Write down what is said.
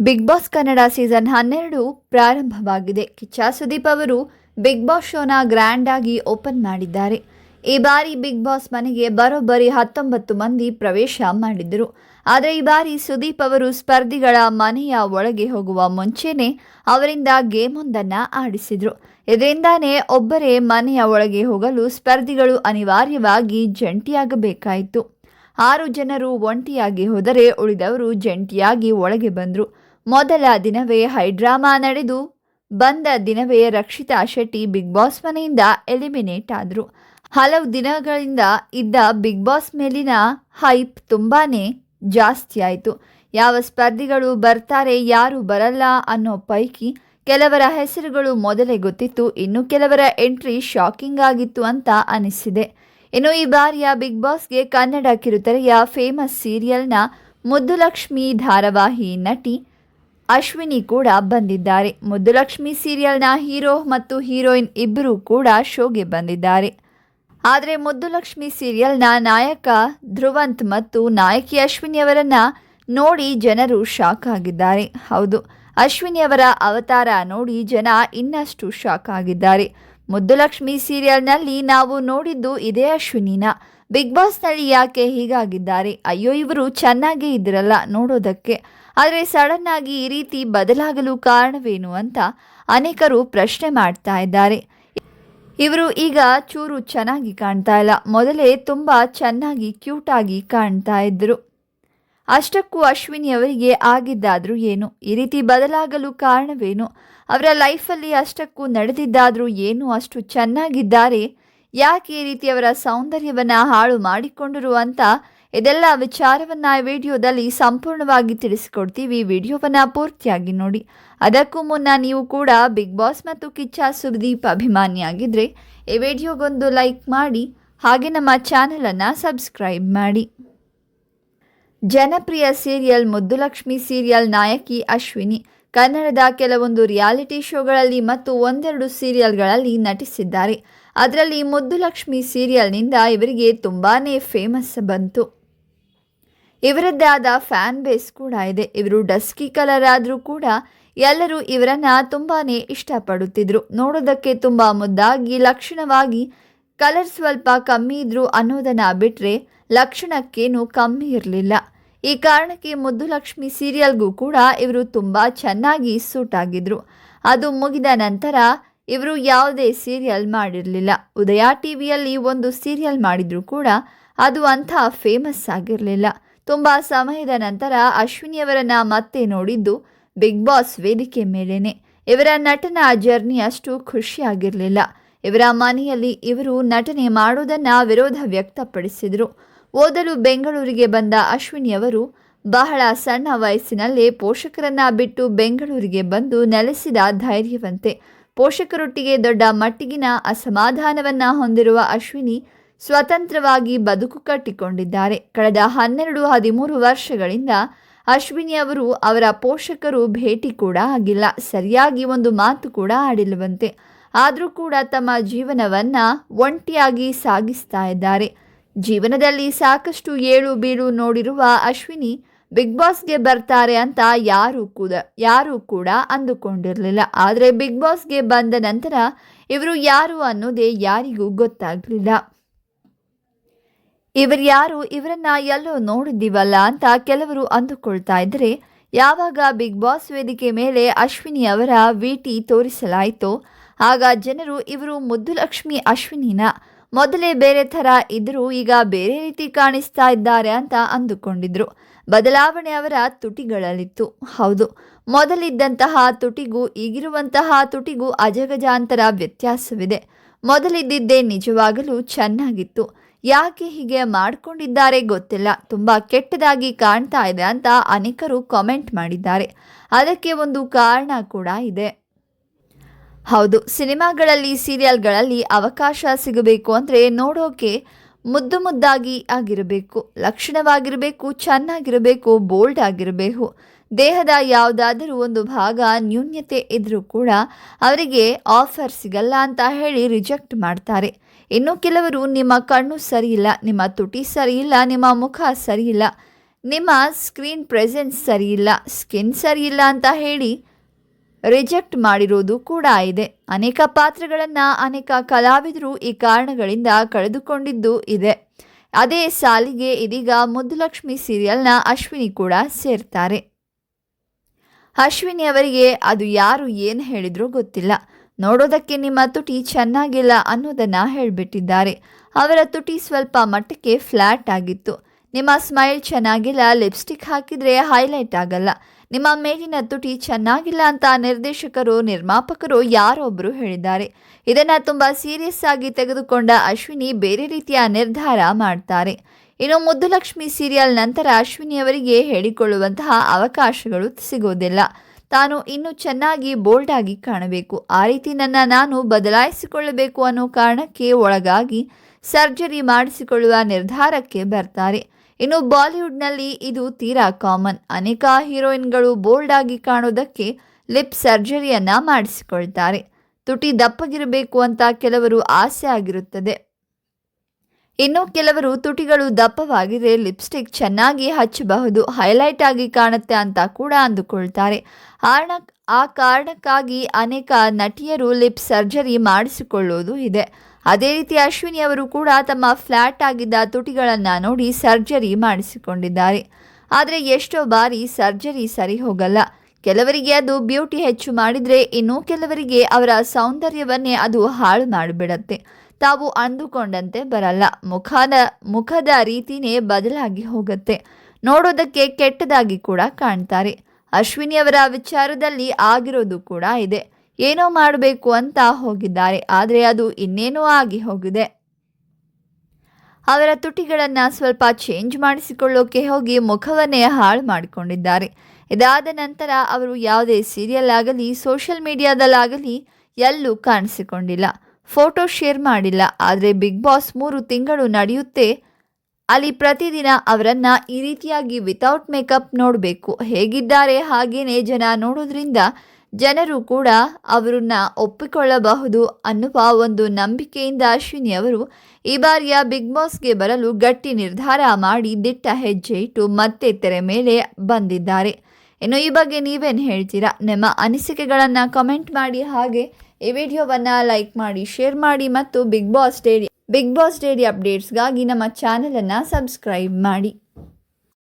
Big boss Kannada season 12 ಪ್ರಾರಂಭವಾಗಿದೆ. ಕಿಚ್ಚ ಸುದೀಪ್ ಅವರು big boss ಶೋನ grand ಆಗಿ ಓಪನ್ ಮಾಡಿದ್ದಾರೆ. ಈ ಬಾರಿ ಬಿಗ್ ಬಾಸ್ ಮನೆಗೆ ಬರೋಬ್ಬರಿ 19 ಮಂದಿ ಪ್ರವೇಶ ಮಾಡಿದರು. ಆದರೆ ಈ ಬಾರಿ ಸುದೀಪ್ ಅವರು ಸ್ಪರ್ಧಿಗಳ ಮನೆಯ ಒಳಗೆ ಹೋಗುವ ಮುಂಚೆನೇ ಅವರಿಂದ ಗೇಮ್ ಒಂದನ್ನು ಆಡಿಸಿದರು. ಇದರಿಂದಾನೇ ಒಬ್ಬರೇ ಮನೆಯ ಒಳಗೆ ಹೋಗಲು ಸ್ಪರ್ಧಿಗಳು ಅನಿವಾರ್ಯವಾಗಿ ಜಂಟಿಯಾಗಬೇಕಾಯಿತು. 6 ಜನರು ಒಂಟಿಯಾಗಿ ಹೋದರೆ ಉಳಿದವರು ಜಂಟಿಯಾಗಿ ಒಳಗೆ ಬಂದರು. ಮೊದಲ ದಿನವೇ ಹೈಡ್ರಾಮಾ ನಡೆದು ಬಂದ ದಿನವೇ ರಕ್ಷಿತಾ ಶೆಟ್ಟಿ ಬಿಗ್ ಬಾಸ್ ಮನೆಯಿಂದ ಎಲಿಮಿನೇಟ್ ಆದರು. ಹಲವು ದಿನಗಳಿಂದ ಇದ್ದ ಬಿಗ್ ಬಾಸ್ ಮೇಲಿನ ಹೈಪ್ ತುಂಬಾನೇ ಜಾಸ್ತಿ ಆಯಿತು. ಯಾವ ಸ್ಪರ್ಧಿಗಳು ಬರ್ತಾರೆ, ಯಾರು ಬರಲ್ಲ ಅನ್ನೋ ಪೈಕಿ ಕೆಲವರ ಹೆಸರುಗಳು ಮೊದಲೇ ಗೊತ್ತಿತ್ತು. ಇನ್ನು ಕೆಲವರ ಎಂಟ್ರಿ ಶಾಕಿಂಗ್ ಆಗಿತ್ತು ಅಂತ ಅನಿಸಿದೆ. ಇನ್ನು ಈ ಬಾರಿಯ ಬಿಗ್ ಬಾಸ್ಗೆ ಕನ್ನಡ ಕಿರುತೆರೆಯ ಫೇಮಸ್ ಸೀರಿಯಲ್ನ ಮುದ್ದುಲಕ್ಷ್ಮಿ ಧಾರಾವಾಹಿ ನಟಿ ಅಶ್ವಿನಿ ಕೂಡ ಬಂದಿದ್ದಾರೆ. ಮುದ್ದುಲಕ್ಷ್ಮಿ ಸೀರಿಯಲ್ನ ಹೀರೋ ಮತ್ತು ಹೀರೋಯಿನ್ ಇಬ್ಬರೂ ಕೂಡ ಶೋಗೆ ಬಂದಿದ್ದಾರೆ. ಆದರೆ ಮುದ್ದುಲಕ್ಷ್ಮಿ ಸೀರಿಯಲ್ನ ನಾಯಕ ಧ್ರುವಂತ್ ಮತ್ತು ನಾಯಕಿ ಅಶ್ವಿನಿಯವರನ್ನು ನೋಡಿ ಜನರು ಶಾಕ್ ಆಗಿದ್ದಾರೆ. ಹೌದು, ಅಶ್ವಿನಿಯವರ ಅವತಾರ ನೋಡಿ ಜನ ಇನ್ನಷ್ಟು ಶಾಕ್ ಆಗಿದ್ದಾರೆ. ಮುದ್ದುಲಕ್ಷ್ಮಿ ಸೀರಿಯಲ್ನಲ್ಲಿ ನಾವು ನೋಡಿದ್ದು ಇದೇ ಅಶ್ವಿನಿನ. ಬಿಗ್ ಬಾಸ್ನಲ್ಲಿ ಯಾಕೆ ಹೀಗಾಗಿದ್ದಾರೆ? ಅಯ್ಯೋ, ಇವರು ಚೆನ್ನಾಗೇ ಇದ್ರಲ್ಲ ನೋಡೋದಕ್ಕೆ, ಆದರೆ ಸಡನ್ ಆಗಿ ಈ ರೀತಿ ಬದಲಾಗಲು ಕಾರಣವೇನು ಅಂತ ಅನೇಕರು ಪ್ರಶ್ನೆ ಮಾಡ್ತಾ ಇದ್ದಾರೆ. ಇವರು ಈಗ ಚೂರು ಚೆನ್ನಾಗಿ ಕಾಣ್ತಾ ಇಲ್ಲ, ಮೊದಲೇ ತುಂಬ ಚೆನ್ನಾಗಿ ಕ್ಯೂಟ್ ಆಗಿ ಕಾಣ್ತಾ ಇದ್ದರು. ಅಷ್ಟಕ್ಕೂ ಅಶ್ವಿನಿಯವರಿಗೆ ಆಗಿದ್ದಾದರೂ ಏನು? ಈ ರೀತಿ ಬದಲಾಗಲು ಕಾರಣವೇನು? ಅವರ ಲೈಫಲ್ಲಿ ಅಷ್ಟಕ್ಕೂ ನಡೆದಿದ್ದಾದರೂ ಏನು? ಅಷ್ಟು ಚೆನ್ನಾಗಿದ್ದಾರೆ, ಯಾಕೆ ಈ ರೀತಿ ಅವರ ಸೌಂದರ್ಯವನ್ನು ಹಾಳು ಮಾಡಿಕೊಂಡರು ಅಂತ ಇದೆಲ್ಲ ವಿಚಾರವನ್ನು ಈ ವಿಡಿಯೋದಲ್ಲಿ ಸಂಪೂರ್ಣವಾಗಿ ತಿಳಿಸಿಕೊಡ್ತೀವಿ. ವಿಡಿಯೋವನ್ನು ಪೂರ್ತಿಯಾಗಿ ನೋಡಿ. ಅದಕ್ಕೂ ಮುನ್ನ ನೀವು ಕೂಡ ಬಿಗ್ ಬಾಸ್ ಮತ್ತು ಕಿಚ್ಚ ಸುದೀಪ್ ಅಭಿಮಾನಿಯಾಗಿದ್ದರೆ ಈ ವಿಡಿಯೋಗೊಂದು ಲೈಕ್ ಮಾಡಿ, ಹಾಗೆ ನಮ್ಮ ಚಾನಲನ್ನು ಸಬ್ಸ್ಕ್ರೈಬ್ ಮಾಡಿ. ಜನಪ್ರಿಯ ಸೀರಿಯಲ್ ಮುದ್ದುಲಕ್ಷ್ಮಿ ಸೀರಿಯಲ್ ನಾಯಕಿ ಅಶ್ವಿನಿ ಕನ್ನಡದ ಕೆಲವೊಂದು ರಿಯಾಲಿಟಿ ಶೋಗಳಲ್ಲಿ ಮತ್ತು ಒಂದೆರಡು ಸೀರಿಯಲ್ಗಳಲ್ಲಿ ನಟಿಸಿದ್ದಾರೆ. ಅದರಲ್ಲಿ ಮುದ್ದುಲಕ್ಷ್ಮಿ ಸೀರಿಯಲ್ನಿಂದ ಇವರಿಗೆ ತುಂಬಾ ಫೇಮಸ್ ಬಂತು. ಇವರದ್ದೇ ಆದ ಫ್ಯಾನ್ ಬೇಸ್ ಕೂಡ ಇದೆ. ಇವರು ಡಸ್ಕಿ ಕಲರ್ ಆದರೂ ಕೂಡ ಎಲ್ಲರೂ ಇವರನ್ನು ತುಂಬಾ ಇಷ್ಟಪಡುತ್ತಿದ್ರು. ನೋಡೋದಕ್ಕೆ ತುಂಬ ಮುದ್ದಾಗಿ ಲಕ್ಷಣವಾಗಿ, ಕಲರ್ ಸ್ವಲ್ಪ ಕಮ್ಮಿ ಇದ್ರು ಅನ್ನೋದನ್ನು ಬಿಟ್ಟರೆ ಲಕ್ಷಣಕ್ಕೇನು ಕಮ್ಮಿ ಇರಲಿಲ್ಲ. ಈ ಕಾರಣಕ್ಕೆ ಮುದ್ದುಲಕ್ಷ್ಮಿ ಸೀರಿಯಲ್ಗೂ ಕೂಡ ಇವರು ತುಂಬ ಚೆನ್ನಾಗಿ ಸೂಟ್ ಆಗಿದ್ರು. ಅದು ಮುಗಿದ ನಂತರ ಇವರು ಯಾವುದೇ ಸೀರಿಯಲ್ ಮಾಡಿರಲಿಲ್ಲ. ಉದಯ ಟಿವಿಯಲ್ಲಿ ಒಂದು ಸೀರಿಯಲ್ ಮಾಡಿದ್ರು ಕೂಡ ಅದು ಅಂಥ ಫೇಮಸ್ ಆಗಿರಲಿಲ್ಲ. ತುಂಬ ಸಮಯದ ನಂತರ ಅಶ್ವಿನಿಯವರನ್ನು ಮತ್ತೆ ನೋಡಿದ್ದು ಬಿಗ್ ಬಾಸ್ ವೇದಿಕೆ ಮೇಲೇನೆ. ಇವರ ನಟನ ಜರ್ನಿ ಅಷ್ಟು ಖುಷಿಯಾಗಿರಲಿಲ್ಲ. ಇವರ ಮನೆಯಲ್ಲಿ ಇವರು ನಟನೆ ಮಾಡೋದನ್ನು ವಿರೋಧ ವ್ಯಕ್ತಪಡಿಸಿದರು. ಓದಲು ಬೆಂಗಳೂರಿಗೆ ಬಂದ ಅಶ್ವಿನಿಯವರು ಬಹಳ ಸಣ್ಣ ವಯಸ್ಸಿನಲ್ಲೇ ಪೋಷಕರನ್ನು ಬಿಟ್ಟು ಬೆಂಗಳೂರಿಗೆ ಬಂದು ನೆಲೆಸಿದ ಧೈರ್ಯವಂತೆ. ಪೋಷಕರೊಟ್ಟಿಗೆ ದೊಡ್ಡ ಮಟ್ಟಿಗಿನ ಅಸಮಾಧಾನವನ್ನು ಹೊಂದಿರುವ ಅಶ್ವಿನಿ ಸ್ವತಂತ್ರವಾಗಿ ಬದುಕು ಕಟ್ಟಿಕೊಂಡಿದ್ದಾರೆ. ಕಳೆದ 12-13 ವರ್ಷಗಳಿಂದ ಅಶ್ವಿನಿ ಅವರು ಅವರ ಪೋಷಕರು ಭೇಟಿ ಕೂಡ ಆಗಿಲ್ಲ, ಸರಿಯಾಗಿ ಒಂದು ಮಾತು ಕೂಡ ಆಡಿಲ್ಲವಂತೆ. ಆದರೂ ಕೂಡ ತಮ್ಮ ಜೀವನವನ್ನು ಒಂಟಿಯಾಗಿ ಸಾಗಿಸ್ತಾ ಇದ್ದಾರೆ. ಜೀವನದಲ್ಲಿ ಸಾಕಷ್ಟು ಏಳು ಬೀಳು ನೋಡಿರುವ ಅಶ್ವಿನಿ ಬಿಗ್ ಬಾಸ್ಗೆ ಬರ್ತಾರೆ ಅಂತ ಯಾರೂ ಕೂಡ ಅಂದುಕೊಂಡಿರಲಿಲ್ಲ. ಆದರೆ ಬಿಗ್ ಬಾಸ್ಗೆ ಬಂದ ನಂತರ ಇವರು ಯಾರು ಅನ್ನೋದೇ ಯಾರಿಗೂ ಗೊತ್ತಾಗಲಿಲ್ಲ. ಯಾರು, ಇವರನ್ನ ಎಲ್ಲೋ ನೋಡಿದ್ದೀವಲ್ಲ ಅಂತ ಕೆಲವರು ಅಂದುಕೊಳ್ತಾ ಇದ್ದರೆ, ಯಾವಾಗ ಬಿಗ್ ಬಾಸ್ ವೇದಿಕೆ ಮೇಲೆ ಅಶ್ವಿನಿ ಅವರ ವಿಟಿ ತೋರಿಸಲಾಯಿತೋ ಆಗ ಜನರು ಇವರು ಮುದ್ದುಲಕ್ಷ್ಮಿ ಅಶ್ವಿನಿನ, ಮೊದಲೇ ಬೇರೆ ಥರ ಇದ್ದರೂ ಈಗ ಬೇರೆ ರೀತಿ ಕಾಣಿಸ್ತಾ ಇದ್ದಾರೆ ಅಂತ ಅಂದುಕೊಂಡಿದ್ರು. ಬದಲಾವಣೆ ಅವರ ತುಟಿಗಳಲ್ಲಿತ್ತು. ಹೌದು, ಮೊದಲಿದ್ದಂತಹ ತುಟಿಗೂ ಈಗಿರುವಂತಹ ತುಟಿಗೂ ಅಜಗಜಾಂತರ ವ್ಯತ್ಯಾಸವಿದೆ. ಮೊದಲಿದ್ದಿದ್ದೇ ನಿಜವಾಗಲೂ ಚೆನ್ನಾಗಿತ್ತು. ಯಾಕೆ ಹೀಗೆ ಮಾಡಿಕೊಂಡಿದ್ದಾರೆ ಗೊತ್ತಿಲ್ಲ, ತುಂಬ ಕೆಟ್ಟದಾಗಿ ಕಾಣ್ತಾ ಇದೆ ಅಂತ ಅನೇಕರು ಕಾಮೆಂಟ್ ಮಾಡಿದ್ದಾರೆ. ಅದಕ್ಕೆ ಒಂದು ಕಾರಣ ಕೂಡ ಇದೆ. ಹೌದು, ಸಿನಿಮಾಗಳಲ್ಲಿ ಸೀರಿಯಲ್ಗಳಲ್ಲಿ ಅವಕಾಶ ಸಿಗಬೇಕು ಅಂದರೆ ನೋಡೋಕೆ ಮುದ್ದಾಗಿ ಆಗಿರಬೇಕು, ಲಕ್ಷಣವಾಗಿರಬೇಕು, ಚೆನ್ನಾಗಿರಬೇಕು, ಬೋಲ್ಡ್ ಆಗಿರಬೇಕು. ದೇಹದ ಯಾವುದಾದರೂ ಒಂದು ಭಾಗ ನ್ಯೂನ್ಯತೆ ಇದ್ದರೂ ಕೂಡ ಅವರಿಗೆ ಆಫರ್ ಸಿಗಲ್ಲ ಅಂತ ಹೇಳಿ ರಿಜೆಕ್ಟ್ ಮಾಡ್ತಾರೆ. ಇನ್ನು ಕೆಲವರು ನಿಮ್ಮ ಕಣ್ಣು ಸರಿಯಿಲ್ಲ, ನಿಮ್ಮ ತುಟಿ ಸರಿಯಿಲ್ಲ, ನಿಮ್ಮ ಮುಖ ಸರಿಯಿಲ್ಲ, ನಿಮ್ಮ ಸ್ಕ್ರೀನ್ ಪ್ರೆಸೆನ್ಸ್ ಸರಿಯಿಲ್ಲ, ಸ್ಕಿನ್ ಸರಿಯಿಲ್ಲ ಅಂತ ಹೇಳಿ ರಿಜೆಕ್ಟ್ ಮಾಡಿರೋದು ಕೂಡ ಇದೆ. ಅನೇಕ ಪಾತ್ರಗಳನ್ನು ಅನೇಕ ಕಲಾವಿದರು ಈ ಕಾರಣಗಳಿಂದ ಕಳೆದುಕೊಂಡಿದ್ದು ಇದೆ. ಅದೇ ಸಾಲಿಗೆ ಇದೀಗ ಮುದ್ದುಲಕ್ಷ್ಮಿ ಸೀರಿಯಲ್ನ ಅಶ್ವಿನಿ ಕೂಡ ಸೇರ್ತಾರೆ. ಅಶ್ವಿನಿ ಅವರಿಗೆ ಅದು ಯಾರು ಏನು ಹೇಳಿದ್ರೂ ಗೊತ್ತಿಲ್ಲ, ನೋಡೋದಕ್ಕೆ ನಿಮ್ಮ ತುಟಿ ಚೆನ್ನಾಗಿಲ್ಲ ಅನ್ನೋದನ್ನು ಹೇಳಿಬಿಟ್ಟಿದ್ದಾರೆ. ಅವರ ತುಟಿ ಸ್ವಲ್ಪ ಮಟ್ಟಕ್ಕೆ ಫ್ಲ್ಯಾಟ್ ಆಗಿತ್ತು. ನಿಮ್ಮ ಸ್ಮೈಲ್ ಚೆನ್ನಾಗಿಲ್ಲ, ಲಿಪ್ಸ್ಟಿಕ್ ಹಾಕಿದರೆ ಹೈಲೈಟ್ ಆಗಲ್ಲ, ನಿಮ್ಮ ಮೇಲಿನ ತುಟಿ ಚೆನ್ನಾಗಿಲ್ಲ ಅಂತ ನಿರ್ದೇಶಕರು ನಿರ್ಮಾಪಕರು ಯಾರೊಬ್ಬರು ಹೇಳಿದ್ದಾರೆ. ಇದನ್ನು ತುಂಬ ಸೀರಿಯಸ್ ಆಗಿ ತೆಗೆದುಕೊಂಡ ಅಶ್ವಿನಿ ಬೇರೆ ರೀತಿಯ ನಿರ್ಧಾರ ಮಾಡ್ತಾರೆ. ಇನ್ನು ಮುದ್ದುಲಕ್ಷ್ಮಿ ಸೀರಿಯಲ್ ನಂತರ ಅಶ್ವಿನಿ ಅವರಿಗೆ ಹೇಳಿಕೊಳ್ಳುವಂತಹ ಅವಕಾಶಗಳು ಸಿಗೋದಿಲ್ಲ. ತಾನು ಇನ್ನೂ ಚೆನ್ನಾಗಿ ಬೋಲ್ಡ್ ಆಗಿ ಕಾಣಬೇಕು, ಆ ರೀತಿ ನಾನು ಬದಲಾಯಿಸಿಕೊಳ್ಳಬೇಕು ಅನ್ನೋ ಕಾರಣಕ್ಕೆ ಒಳಗಾಗಿ ಸರ್ಜರಿ ಮಾಡಿಸಿಕೊಳ್ಳುವ ನಿರ್ಧಾರಕ್ಕೆ ಬರ್ತಾರೆ. ಇನ್ನು ಬಾಲಿವುಡ್ನಲ್ಲಿ ಇದು ತೀರಾ ಕಾಮನ್. ಅನೇಕ ಹೀರೋಯಿನ್ಗಳು ಬೋಲ್ಡ್ ಆಗಿ ಕಾಣೋದಕ್ಕೆ ಲಿಪ್ ಸರ್ಜರಿಯನ್ನು ಮಾಡಿಸಿಕೊಳ್ತಾರೆ. ತುಟಿ ದಪ್ಪಗಿರಬೇಕು ಅಂತ ಕೆಲವರು ಆಸೆ ಆಗಿರುತ್ತದೆ. ಇನ್ನು ಕೆಲವರು ತುಟಿಗಳು ದಪ್ಪವಾಗಿದ್ರೆ ಲಿಪ್ಸ್ಟಿಕ್ ಚೆನ್ನಾಗಿ ಹಚ್ಚಬಹುದು, ಹೈಲೈಟ್ ಆಗಿ ಕಾಣುತ್ತೆ ಅಂತ ಕೂಡ ಅಂದುಕೊಳ್ತಾರೆ. ಆ ಕಾರಣಕ್ಕಾಗಿ ಅನೇಕ ನಟಿಯರು ಲಿಪ್ ಸರ್ಜರಿ ಮಾಡಿಸಿಕೊಳ್ಳೋದು ಇದೆ. ಅದೇ ರೀತಿ ಅಶ್ವಿನಿ ಅವರು ಕೂಡ ತಮ್ಮ ಫ್ಲ್ಯಾಟ್ ಆಗಿದ್ದ ತುಟಿಗಳನ್ನು ನೋಡಿ ಸರ್ಜರಿ ಮಾಡಿಸಿಕೊಂಡಿದ್ದಾರೆ. ಆದರೆ ಎಷ್ಟೋ ಬಾರಿ ಸರ್ಜರಿ ಸರಿ ಹೋಗಲ್ಲ. ಕೆಲವರಿಗೆ ಅದು ಬ್ಯೂಟಿ ಹೆಚ್ಚು ಮಾಡಿದರೆ, ಇನ್ನೂ ಕೆಲವರಿಗೆ ಅವರ ಸೌಂದರ್ಯವನ್ನೇ ಅದು ಹಾಳು ಮಾಡಿಬಿಡತ್ತೆ. ತಾವು ಅಂದುಕೊಂಡಂತೆ ಬರಲ್ಲ, ಮುಖದ ರೀತಿನೇ ಬದಲಾಗಿ ಹೋಗುತ್ತೆ, ನೋಡೋದಕ್ಕೆ ಕೆಟ್ಟದಾಗಿ ಕೂಡ ಕಾಣ್ತಾರೆ. ಅಶ್ವಿನಿ ಅವರ ವಿಚಾರದಲ್ಲಿ ಆಗಿರೋದು ಕೂಡ ಇದೆ. ಏನೋ ಮಾಡಬೇಕು ಅಂತ ಹೋಗಿದ್ದಾರೆ, ಆದರೆ ಅದು ಇನ್ನೇನೋ ಆಗಿ ಹೋಗಿದೆ. ಅವರ ತುಟಿಗಳನ್ನು ಸ್ವಲ್ಪ ಚೇಂಜ್ ಮಾಡಿಸಿಕೊಳ್ಳೋಕೆ ಹೋಗಿ ಮುಖವನ್ನೇ ಹಾಳು ಮಾಡಿಕೊಂಡಿದ್ದಾರೆ. ಇದಾದ ನಂತರ ಅವರು ಯಾವುದೇ ಸೀರಿಯಲ್ ಆಗಲಿ ಸೋಷಿಯಲ್ ಮೀಡಿಯಾದಲ್ಲಾಗಲಿ ಎಲ್ಲೂ ಕಾಣಿಸಿಕೊಂಡಿಲ್ಲ, ಫೋಟೋ ಶೇರ್ ಮಾಡಿಲ್ಲ. ಆದರೆ ಬಿಗ್ ಬಾಸ್ 3 ತಿಂಗಳು ನಡೆಯುತ್ತೆ, ಅಲ್ಲಿ ಪ್ರತಿದಿನ ಅವರನ್ನು ಈ ರೀತಿಯಾಗಿ ವಿತೌಟ್ ಮೇಕಪ್ ನೋಡಬೇಕು, ಹೇಗಿದ್ದಾರೆ ಹಾಗೇನೆ ಜನ ನೋಡೋದ್ರಿಂದ ಜನರು ಕೂಡ ಅವರನ್ನ ಒಪ್ಪಿಕೊಳ್ಳಬಹುದು ಅನ್ನುವ ಒಂದು ನಂಬಿಕೆಯಿಂದ ಅಶ್ವಿನಿ ಅವರು ಈ ಬಾರಿಯ ಬಿಗ್ ಬಾಸ್ಗೆ ಬರಲು ಗಟ್ಟಿ ನಿರ್ಧಾರ ಮಾಡಿ ದಿಟ್ಟ ಹೆಜ್ಜೆ ಇಟ್ಟು ಮತ್ತೆ ತೆರೆ ಮೇಲೆ ಬಂದಿದ್ದಾರೆ. ಇನ್ನು ಈ ಬಗ್ಗೆ ನೀವೇನು ಹೇಳ್ತೀರಾ? ನಿಮ್ಮ ಅನಿಸಿಕೆಗಳನ್ನು ಕಮೆಂಟ್ ಮಾಡಿ, ಹಾಗೆ ಈ ವಿಡಿಯೋವನ್ನು ಲೈಕ್ ಮಾಡಿ, ಶೇರ್ ಮಾಡಿ ಮತ್ತು ಬಿಗ್ ಬಾಸ್ ಡೈಲಿ ಅಪ್ಡೇಟ್ಸ್ಗಾಗಿ ನಮ್ಮ ಚಾನಲನ್ನು ಸಬ್ಸ್ಕ್ರೈಬ್ ಮಾಡಿ.